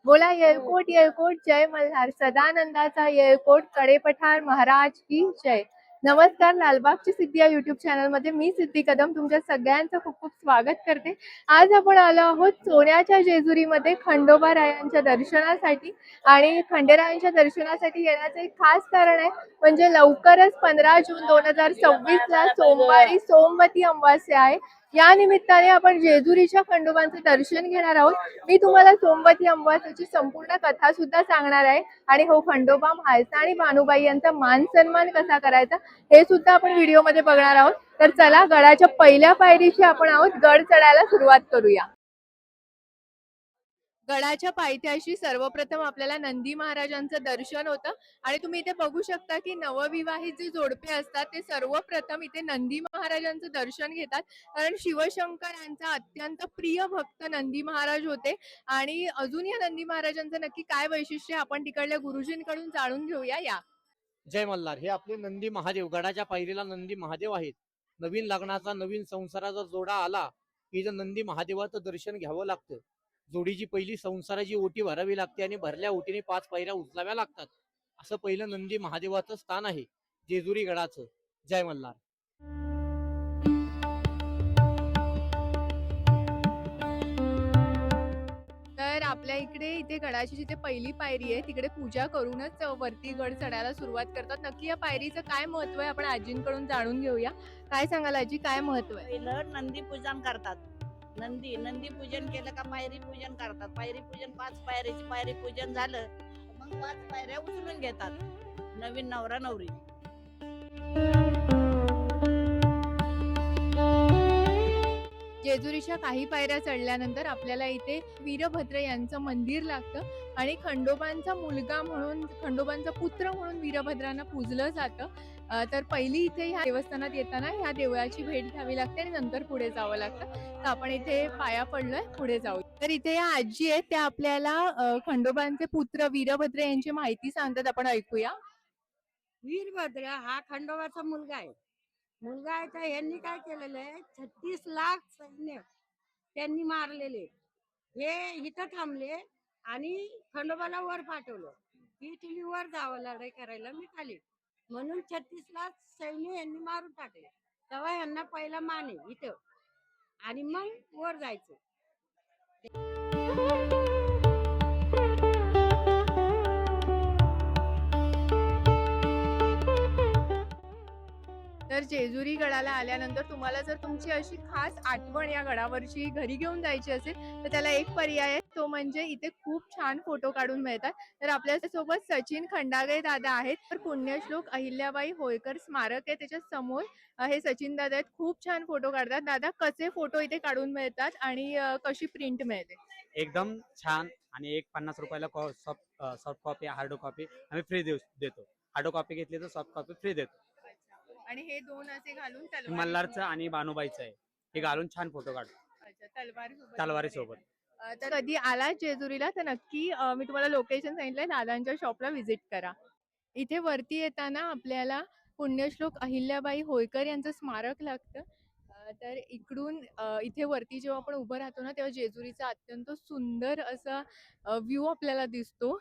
बोला येळकोट येळकोट जय मल्हार, सदानंदाचा येळकोट, कडेपठार महाराज की जय. नमस्कार, लालबागची सिद्धी या युट्यूब चॅनलमध्ये मी सिद्धी कदम तुमच्या सगळ्यांचं खूप खूप स्वागत करते. आज आपण आलो आहोत सोन्याच्या जेजुरीमध्ये खंडोबा रायांच्या दर्शनासाठी. आणि खंडेरायांच्या दर्शनासाठी येण्याचं एक खास कारण आहे, म्हणजे लवकरच 15 जून 2026 ला सोमवारी सोमवती अमावास्या आहे. या निमित्ताने आपण जेजुरीच्या खंडोबांचे दर्शन घेणार आहोत. मी तुम्हाला सोमवती अमावास्येची संपूर्ण कथा सुद्धा सांगणार आहे, आणि हो खंडोबा, म्हाळसा आणि भानुबाई यांचा मान सन्मान कसा करायचा हे सुद्धा आपण व्हिडिओमध्ये बघणार आहोत. तर चला, गडाच्या पहिल्या पायरीची आपण आहोत, गड चढायला सुरुवात करूया. गडाच्या पायथ्याशी सर्वप्रथम आपल्याला नंदी महाराजांचं दर्शन होतं, आणि तुम्ही इथे बघू शकता की नवविवाहित जे जोडपे असतात ते सर्वप्रथम इथे नंदी महाराजांचं दर्शन घेतात, कारण शिवशंकर यांचा अत्यंत प्रिय भक्त नंदी महाराज होते. आणि अजून या नंदी महाराजांचं नक्की काय वैशिष्ट्य आपण तिकडल्या गुरुजींकडून जाणून घेऊया या. जय मल्हार. हे आपले नंदी महादेव, गडाच्या पायरीला नंदी महादेव आहेत. नवीन लग्नाचा, नवीन संसाराचा जोडा आला की जर नंदी महादेवाचं दर्शन घ्यावं लागतं. जोडीची पहिली संसाराची ओटी भरावी लागते आणि भरल्या ओटीने 5 पायऱ्या उचलाव्या लागतात. असं पहिलं नंदी महादेवाचं स्थान आहे जेजुरी गडाचं. जय मल्हार. तर आपल्या इथे गडाची जिथे पहिली पायरी आहे तिकडे पूजा करूनच वरती गड चढायला सुरुवात करतात. नक्की या पायरीचं काय महत्व आहे आपण आजींकडून जाणून घेऊया. काय सांगाल आजी, काय महत्व आहे? पहिलं नंदी पूजन करतात. नंदी पूजन केलं का पायरी पूजन करतात. पायरी पूजन 5 पायरीची पायरी पूजन झालं मग 5 पायऱ्या उचलून घेतात नवीन नवरा नवरी. जेजुरीच्या काही पायऱ्या चढल्यानंतर आपल्याला इथे वीरभद्र यांचं मंदिर लागतं, आणि खंडोबांचा मुलगा म्हणून, खंडोबांचा पुत्र म्हणून वीरभद्रांना पूजलं जातं. तर पहिली इथे ह्या देवस्थानात येताना ह्या देवळाची भेट घ्यावी लागते आणि नंतर पुढे जावं लागतं. तर आपण इथे पाया पडलोय, पुढे जाऊ. तर इथे या आजी आहेत, त्या आपल्याला खंडोबांचे पुत्र वीरभद्र यांची माहिती सांगतात, आपण ऐकूया. वीरभद्र हा खंडोबाचा मुलगा आहे. मुलगा आहे तर यांनी काय केलेलं आहे, 36 लाख सैन्य त्यांनी मारलेले. हे इथं थांबले आणि खंडोबाला वर पाठवलं की तुम्ही वर जावं लढाई करायला, मी खाली. म्हणून 36 लाख सैन्य यांनी मारून टाकले. तेव्हा यांना पहिला मान आहे इथं, आणि मग वर जायचं. तर जेजुरी गडाला आल्यानंतर तुम्हाला जर तुमची अशी खास आठवण या गडावरची घरी घेऊन जायची असेल तर त्याला एक पर्याय आहे, तो म्हणजे इथे खूप छान फोटो काढून मिळतात. तर आपल्यासोबत सचिन खंडागळे दादा आहेत. तर पुण्यश्लोक अहिल्याबाई होळकर स्मारक आहे, त्याच्या समोर हे सचिन दादा आहेत, खूप छान फोटो काढतात. दादा, कसे फोटो इथे काढून मिळतात आणि कशी प्रिंट मिळते? एकदम छान. आणि एक 50 रुपयाला सॉफ्ट कॉपी, हार्ड कॉपी आम्ही फ्री देतो. हार्ड कॉपी घेतली तर सॉफ्ट कॉपी फ्री देतो. आणि हे दोन असे घालून मल्हारचं आणि बानुबाईचं आहे, हे घालून छान फोटो काढतो तलवारी सोबत. तर कधी आला जेजुरीला तर नक्की मी तुम्हाला लोकेशन सांगितलंय, दादांच्या शॉपला व्हिजिट करा. इथे वरती येताना आपल्याला पुण्यश्लोक अहिल्याबाई होळकर यांचं स्मारक लागतं. तर इकडून इथे वरती जेव्हा आपण उभं राहतो ना, तेव्हा जेजुरीचा अत्यंत सुंदर असा व्ह्यू आपल्याला दिसतो.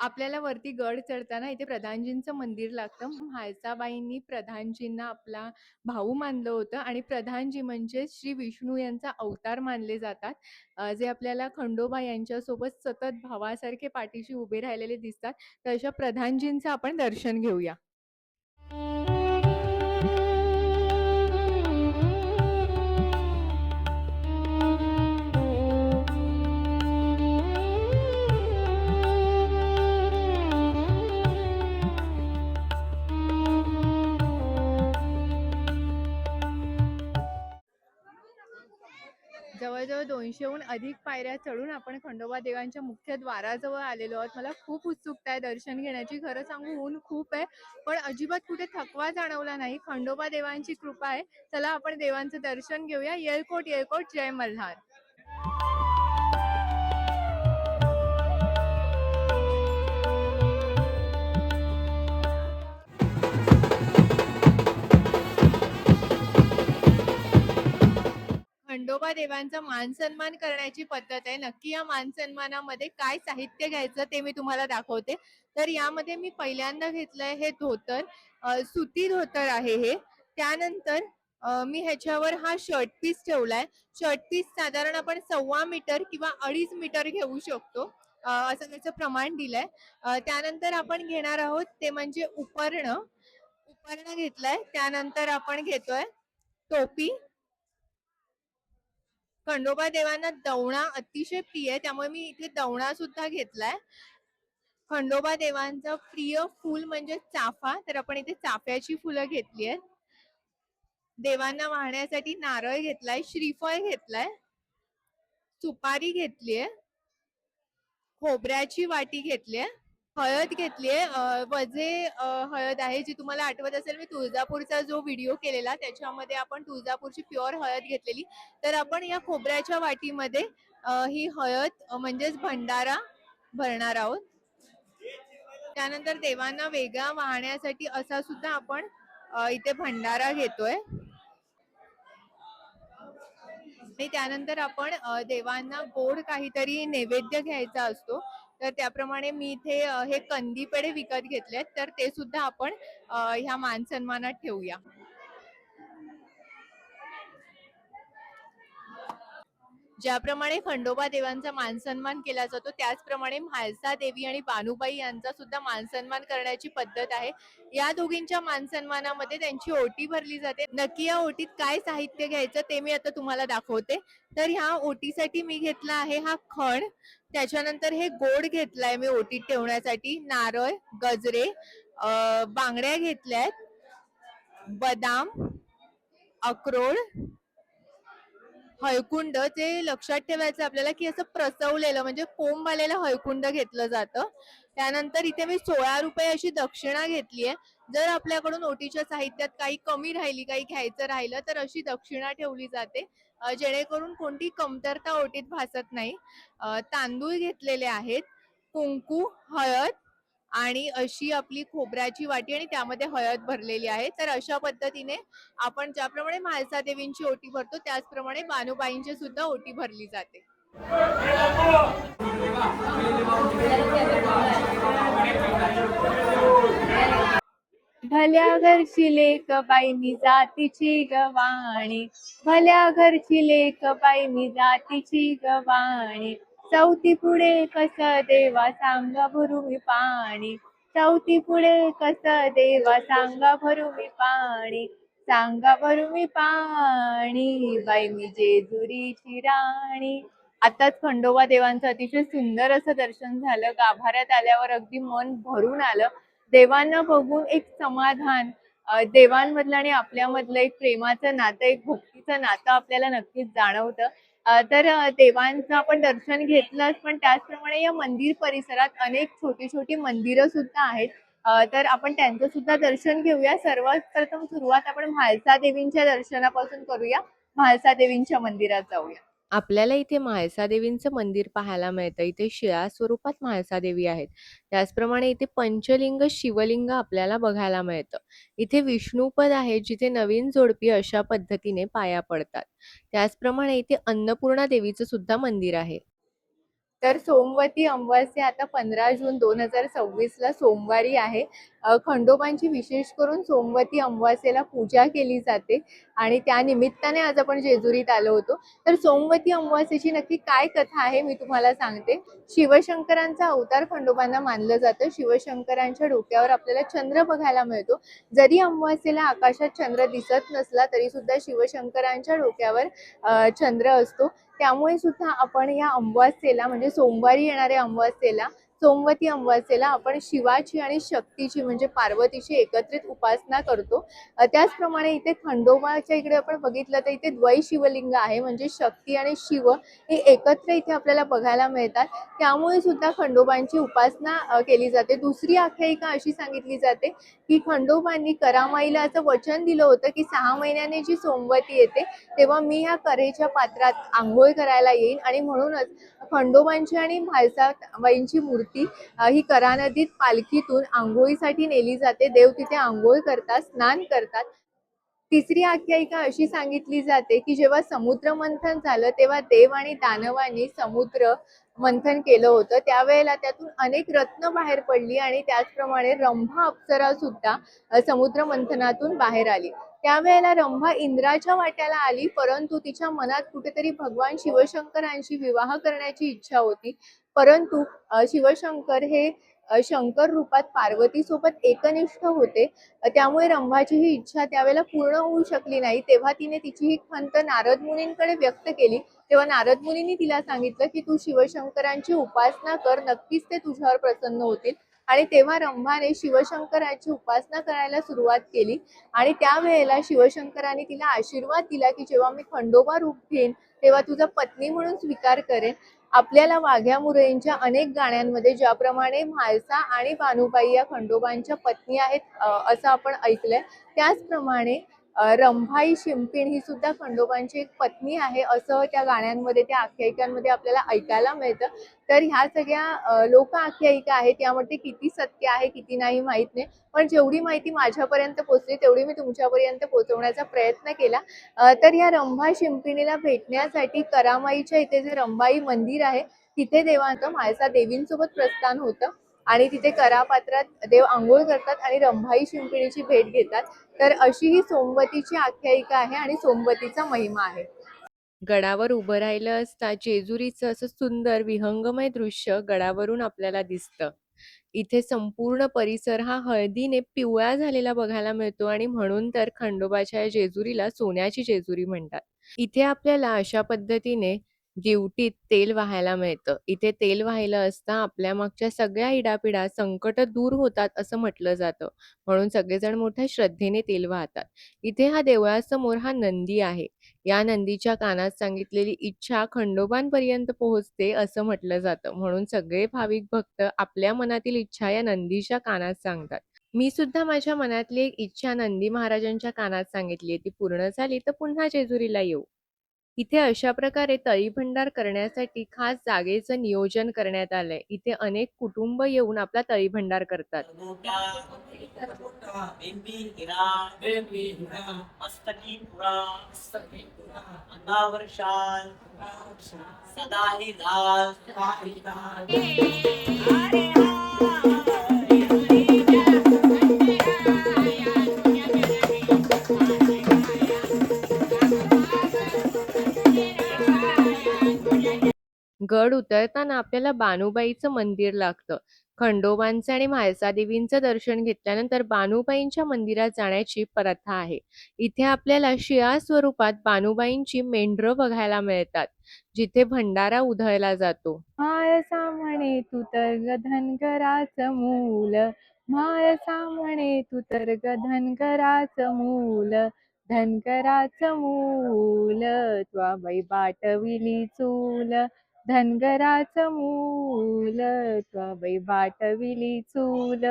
आपल्याला वरती गड चढताना इथे प्रधानजींचं मंदिर लागतं. म्हाळसाबाईंनी प्रधानजींना आपला भाऊ मानलं होतं, आणि प्रधानजी म्हणजे श्री विष्णू यांचा अवतार मानले जातात, जे आपल्याला खंडोबा यांच्यासोबत सतत भावासारखे पाठीशी उभे राहिलेले दिसतात. तर अशा प्रधानजींचं आपण दर्शन घेऊया. जवळजवळ 200हून अधिक पायऱ्या चढून आपण खंडोबा देवांच्या मुख्य द्वाराजवळ आलेलो आहोत. मला खूप उत्सुकता आहे दर्शन घेण्याची. खरं सांगू, ऊन खूप आहे, पण अजिबात कुठे थकवा जाणवला नाही. खंडोबा देवांची कृपा आहे. चला आपण देवांचं दर्शन घेऊया. येळकोट येळकोट जय मल्हार. खंडोबा देवांचा मान सन्मान करण्याची पद्धत आहे. नक्की या मान सन्मानामध्ये काय साहित्य घ्यायचं ते मी तुम्हाला दाखवते. तर यामध्ये मी पहिल्यांदा घेतलंय हे धोतर, सुती धोतर आहे हे. त्यानंतर मी ह्याच्यावर हा शर्ट पीस ठेवलाय. शर्ट पीस साधारण आपण 1.25 मीटर किंवा 2.5 मीटर घेऊ शकतो, असं त्याचं प्रमाण दिलंय. त्यानंतर आपण घेणार आहोत ते म्हणजे उपरणं घेतलाय. त्यानंतर आपण घेतोय टोपी. खंडोबा देवांना दवणा अतिशय प्रिय आहे, त्यामुळे मी इथे दवणा सुद्धा घेतलाय. खंडोबा देवांचं प्रिय फूल म्हणजे चाफा, तर आपण इथे चाफ्याची फुलं घेतली आहेत. देवांना वाहण्यासाठी नारळ घेतलाय, श्रीफळ घेतलाय, सुपारी घेतलीये, खोबऱ्याची वाटी घेतलीये, हळद घेतलीये. वजे हळद आहे, जी तुम्हाला आठवत असेल मी तुळजापूरचा जो व्हिडिओ केलेला त्याच्यामध्ये आपण तुळजापूरची प्युअर हळद घेतलेली. तर आपण या खोबऱ्याच्या वाटीमध्ये ही हळद म्हणजेच भंडारा भरणार आहोत. त्यानंतर देवांना वेगळा वाहण्यासाठी असा सुद्धा आपण इथे भंडारा घेतोय. आणि त्यानंतर आपण देवांना गोड काहीतरी नैवेद्य घ्यायचा असतो, तर त्याप्रमाणे मी इथे हे कंदी पेढे विकत घेतलेत, तर ते सुद्धा आपण ह्या मान सन्मानात ठेवूया. ज्याप्रमाणे खंडोबा देवांचा मानसन्मान केला जातो त्याचप्रमाणे म्हाळसा देवी आणि बानुबाई यांचा सुद्धा मानसन्मान करण्याची पद्धत आहे. या दोघींच्या मानसन्मानामध्ये त्यांची ओटी भरली जाते. नक्की या ओटीत काय साहित्य घ्यायचं ते मी आता तुम्हाला दाखवते. तर ह्या ओटीसाठी मी घेतला आहे हा खण. त्याच्यानंतर हे गोड घेतलाय मी ओटीत ठेवण्यासाठी, नारळ, गजरे, बांगड्या घेतल्यात, बदाम, अक्रोड, हळकुंड. ते लक्षात ठेवायचं आपल्याला की असं प्रसवलेलं म्हणजे कोंब आलेलं हळकुंड घेतलं जातं. त्यानंतर इथे मी 16 रुपये अशी दक्षिणा घेतली आहे. जर आपल्याकडून ओटीच्या साहित्यात काही कमी राहिली, काही घ्यायचं राहिलं तर अशी दक्षिणा ठेवली जाते, जेणेकरून कोणती कमतरता ओटीत भासत नाही. तांदूळ घेतलेले आहेत, कुंकू, हळद आणि अशी आपली खोबऱ्याची वाटी आणि त्यामध्ये हळद भरलेली आहे. तर अशा पद्धतीने आपण ज्याप्रमाणे म्हाळसा देवींची ओटी भरतो त्याचप्रमाणे बानुबाईंची सुद्धा ओटी भरली जाते. भल्या घरची लेक बाई मी जातीची गवाणी, भल्या घरची लेक बाई मी जातीची गवाणी, चौथी पुढे कस देवा सांगा भरू मी पाणी, चौथी पुढे कस देवा सांगा भरू मी पाणी, सांगा भरू मी पाणी, बाई मी जेजुरीची राणी. आताच खंडोबा देवांचं अतिशय सुंदर असं दर्शन झालं. गाभाऱ्यात आल्यावर अगदी मन भरून आलं. देवांना बघून एक समाधान, देवांमधलं आणि आपल्यामधलं एक प्रेमाचं नातं, एक भक्तीचं नातं आपल्याला नक्कीच जाणवतं. तर देवांचं आपण दर्शन घेतलंच, पण त्याचप्रमाणे या मंदिर परिसरात अनेक छोटी छोटी मंदिरं सुद्धा आहेत. तर आपण त्यांचं सुद्धा दर्शन घेऊया. सर्वात प्रथम सुरुवात आपण म्हाळसा देवींच्या दर्शनापासून करूया. म्हाळसा देवींच्या मंदिरात जाऊया. आपल्याला इथे म्हाळसा देवींचं मंदिर पाहायला मिळतं. इथे शिळा स्वरूपात म्हाळसा देवी आहेत. त्याचप्रमाणे इथे पंचलिंग शिवलिंग आपल्याला बघायला मिळतं. इथे विष्णुपद आहे, जिथे नवीन जोडपी अशा पद्धतीने पाया पडतात. त्याचप्रमाणे इथे अन्नपूर्णा देवीचं सुद्धा मंदिर आहे. तर सोमवती अमावास्या आता 15 जून 2026 ला सोमवारी आहे. खंडोबांची विशेष करून सोमवती अमावास्येला पूजा केली जाते आणि त्या निमित्ताने आज आपण जेजुरीत आलो होतो. तर सोमवती अमावास्येची नक्की काय कथा आहे मी तुम्हाला सांगते. शिवशंकरांचा अवतार खंडोबांना मानलं जातं. शिवशंकरांच्या डोक्यावर आपल्याला चंद्र बघायला मिळतो. जरी अमावास्येला आकाशात चंद्र दिसत नसला तरी सुद्धा शिवशंकरांच्या डोक्यावर चंद्र असतो. त्यामुळे सुद्धा आपण या अमावास्येला म्हणजे सोमवारी येणाऱ्या अमावास्येला, सोमवती अमावास्येला आपण शिवाची आणि शक्तीची म्हणजे पार्वतीची एकत्रित उपासना करतो. त्याचप्रमाणे इथे खंडोबाच्या इकडे आपण बघितलं तर इथे द्वै शिवलिंग आहे, म्हणजे शक्ती आणि शिव हे एकत्र इथे आपल्याला बघायला मिळतात. त्यामुळे सुद्धा खंडोबांची उपासना केली जाते. दुसरी आख्यायिका अशी सांगितली जाते की खंडोबांनी करामाईला असं वचन दिलं होतं की 6 महिन्याने जी सोमवती येते तेव्हा मी ह्या करेच्या पात्रात आंघोळ करायला येईन, आणि म्हणूनच खंडोबांची आणि म्हाळसाबाईंची मूर्ती ही करा नदीत पालखीतून आंघोळीसाठी नेली जाते. देव तिथे आंघोळ करतात, स्नान करतात. तिसरी आख्यायिका अशी सांगितली जाते की जेव्हा समुद्र मंथन झालं तेव्हा देव आणि दानवांनी समुद्र मंथन केलं होतं. त्यावेळेला त्यातून अनेक रत्न बाहेर पडली आणि त्याचप्रमाणे रंभा अप्सरा सुद्धा समुद्र मंथनातून बाहेर आली. त्यावेळेला रंभा इंद्राच्या वाट्याला आली, परंतु तिच्या मनात कुठेतरी भगवान शिवशंकरांशी विवाह करण्याची इच्छा होती. परंतु शिवशंकर हे शंकर रूपात पार्वती सोबत एकनिष्ठ होते. त्यामुळे रंभाची ही इच्छा त्यावेळेला पूर्ण होऊ शकली नाही. तेव्हा तिने तिची ही खंत नारद मुनींकडे व्यक्त केली. तेव्हा नारद मुनींनी तिला सांगितलं की तू शिवशंकरांची उपासना कर, नक्कीच ते तुझ्यावर प्रसन्न होतील. आणि तेव्हा रंभाने शिवशंकरांची उपासना करायला सुरुवात केली आणि त्यावेळेला शिवशंकरांनी तिला आशीर्वाद दिला की जेव्हा मी खंडोबा रूप घेईन तेव्हा तुझा पत्नी म्हणून स्वीकार करेन. आपल्याला वाघ्या मुरळींच्या अनेक गाण्यांमध्ये ज्याप्रमाणे म्हाळसा आणि भानुबाई या खंडोबांच्या पत्नी आहेत असं आपण ऐकलंय, त्याचप्रमाणे रंभाई शिंपीण ही सुद्धा खंडोबांची एक पत्नी आहे असं त्या गाण्यांमध्ये, त्या आख्यायिकांमध्ये आपल्याला ऐकायला मिळतं. तर ह्या सगळ्या लोक आख्यायिका आहेत, यामध्ये किती सत्य आहे किती नाही माहित नाही, पण जेवढी माहिती माझ्यापर्यंत पोहोचली तेवढी मी तुमच्यापर्यंत पोहोचवण्याचा प्रयत्न केला. तर या रंभा शिंपिणीला भेटण्यासाठी करामाईच्या इथे जे रंभाई मंदिर आहे तिथे देवांचं म्हाळसा देवींसोबत प्रस्थान होतं आणि तिथे करापात्रात देव आंघोळ करतात आणि रंभाई शिंपिणीची भेट घेतात. तर अशी ही सोमवतीची आख्यायिका आहे आणि सोमवतीचा महिमा आहे. गडावर उभं राहिलं असता जेजुरीचं असं सुंदर विहंगमय दृश्य गडावरून आपल्याला दिसतं. इथे संपूर्ण परिसर हा हळदीने पिवळा झालेला बघायला मिळतो आणि म्हणून तर खंडोबाच्या या जेजुरीला सोन्याची जेजुरी म्हणतात. इथे आपल्याला अशा पद्धतीने दिवटीत तेल वाहायला मिळतं. इथे तेल वाहिलं असता आपल्या मागच्या सगळ्या इडापिडा संकट दूर होतात असं म्हटलं जातं. म्हणून सगळेजण मोठ्या श्रद्धेने तेल वाहतात. इथे हा देवळासमोर हा नंदी आहे. या नंदीच्या कानात सांगितलेली इच्छा खंडोबांपर्यंत पोहोचते असं म्हटलं जातं. म्हणून सगळे भाविक भक्त आपल्या मनातील इच्छा या नंदीच्या कानात सांगतात. मी सुद्धा माझ्या मनातली एक इच्छा नंदी महाराजांच्या कानात सांगितली. ती पूर्ण झाली तर पुन्हा जेजुरीला येऊ. इथे अशा प्रकारे तळीभंडार करण्यासाठी खास जागेचं नियोजन करण्यात आलंय. इथे अनेक कुटुंब येऊन आपला तळीभंडार करतात. मस्तकी पुरा अंगावर शाल सदाही लाल गड उतरताना आपल्याला बानुबाईचं मंदिर लागतं. खंडोबांचं आणि म्हाळसादेवींचं दर्शन घेतल्यानंतर बानुबाईंच्या मंदिरात जाण्याची प्रथा आहे. इथे आपल्याला शिळा स्वरूपात बानुबाईंची मेंढरं बघायला मिळतात, जिथे भंडारा उधळला जातो. म्हाळसा म्हणे तू तर ग धनगराचं मूल, म्हाळसा म्हणे तू तर ग धनगराचं मूल, धनगराचं मूल त्वाबाई बाटविली चूल, धनगराचं मूल त्वाबाई बाटविली चूल.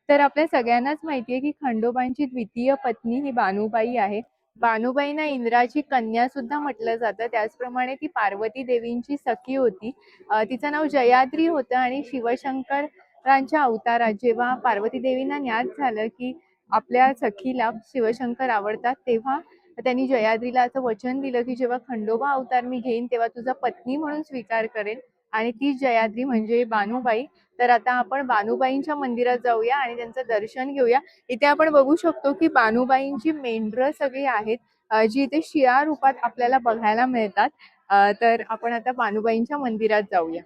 तर आपल्या सगळ्यांनाच माहितीये की खंडोबांची द्वितीय पत्नी ही बानुबाई आहे. बानुबाईंना इंद्राची कन्या सुद्धा म्हटलं जातं. त्याचप्रमाणे ती पार्वती देवींची सखी होती. तिचं नाव जयाद्री होतं आणि शिवशंकरांच्या अवतारात जेव्हा पार्वती देवींना ज्ञात झालं की आपल्या सखीला शिवशंकर आवडतात, तेव्हा त्यांनी जयाद्रीला असं वचन दिलं की जेव्हा खंडोबा अवतार मी घेईन तेव्हा तुझा पत्नी म्हणून स्वीकार करेन, आणि तीच जयाद्री म्हणजे बानुबाई. तर आता आपण बानुबाईंच्या मंदिरात जाऊया आणि त्यांचं दर्शन घेऊया. इथे आपण बघू शकतो की बानुबाईंची मेंढरं सगळी आहेत, जी इथे शिळा रूपात आपल्याला बघायला मिळतात. तर आपण आता बानुबाईंच्या मंदिरात जाऊया.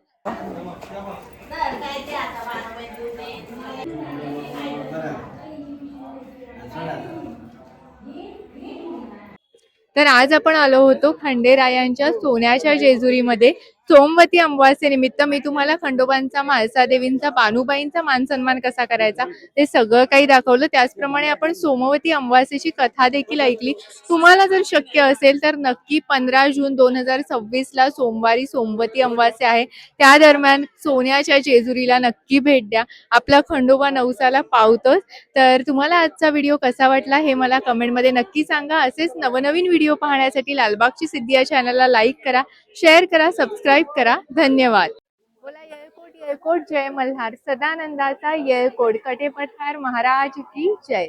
तर आज आपण आलो होतो खंडेरायांच्या सोन्याच्या जेजुरीमध्ये. सोमवती अमावास्येनिमित्त मी तुम्हाला खंडोबांचा, म्हाळसा देवींचा, बानुबाईंचा मान सन्मान कसा करायचा ते सगळं काही दाखवलं. त्याचप्रमाणे आपण सोमवती अमावास्येची कथा देखील ऐकली. तुम्हाला जर शक्य असेल तर नक्की 15 जून 2026 ला सोमवारी सोमवती अमावास्या आहे, त्या दरम्यान सोन्याच्या जेजुरीला नक्की भेट द्या. आपला खंडोबा नवसाला पावतोच. तर तुम्हाला आजचा व्हिडिओ कसा वाटला हे मला कमेंटमध्ये नक्की सांगा. असेच नवनवीन व्हिडिओ पाहण्यासाठी लालबागची सिद्धी या चॅनलला लाईक करा, शेअर करा, सबस्क्राईब करा. धन्यवाद. बोला येळकोट येळकोट जय मल्हार, सदानंदाचा येळकोट, कटेपठार महाराज की जय.